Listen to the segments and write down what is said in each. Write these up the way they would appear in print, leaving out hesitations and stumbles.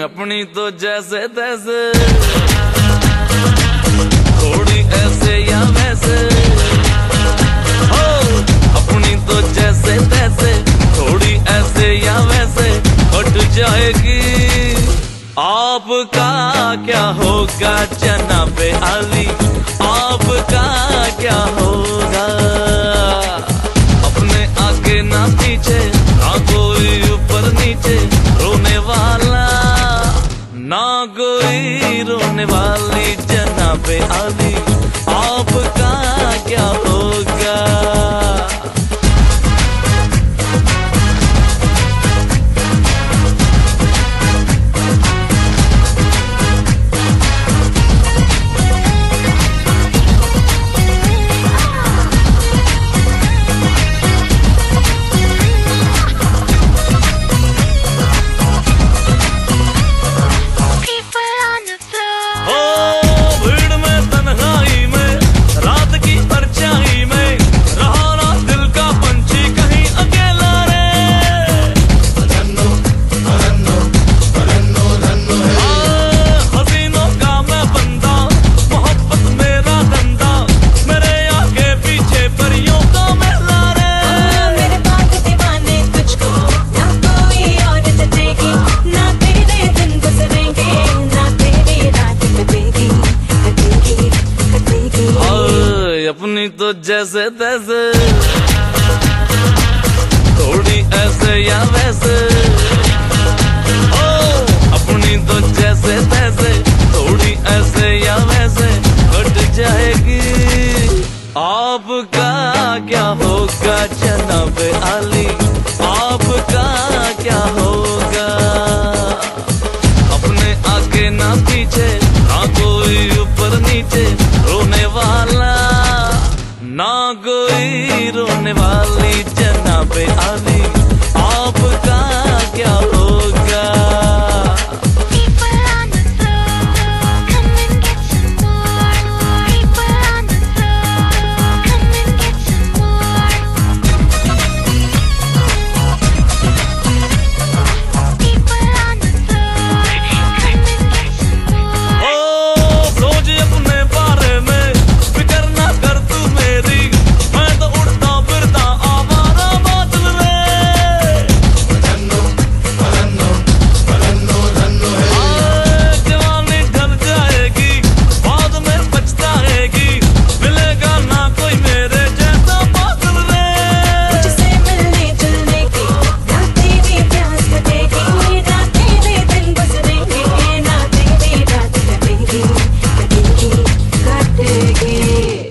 अपनी तो जैसे तैसे, थोड़ी ऐसे या वैसे, हो अपनी तो जैसे तैसे, थोड़ी ऐसे या वैसे कट जाएगी। आपका क्या होगा जनाबे आली, आपका क्या होगा? अपने आगे ना पीछे, ना कोई ऊपर नीचे, रोने वाला ना कोई रोने वाली जनाबे आली, आपका क्या होगा? अपनी तो जैसे तैसे, थोड़ी ऐसे या वैसे, ओ अपनी तो जैसे तैसे, थोड़ी ऐसे या वैसे कट जाएगी। आपका क्या होगा जनाबे आली, आपका क्या होगा? अपने आगे ना पीछे, ना कोई ऊपर नीचे, रोने वाला ना कोई रोने वाली जनाबे आली, आपका क्या होगा?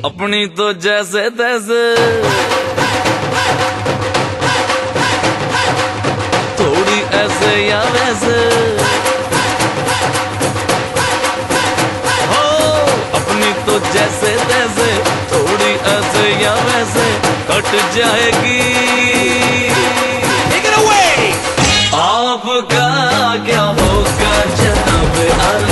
अपनी तो जैसे तैसे, थोड़ी ऐसे या वैसे, हो अपनी तो जैसे तैसे, थोड़ी ऐसे या वैसे कट जाएगी। आपका क्या होगा जनाबे आली,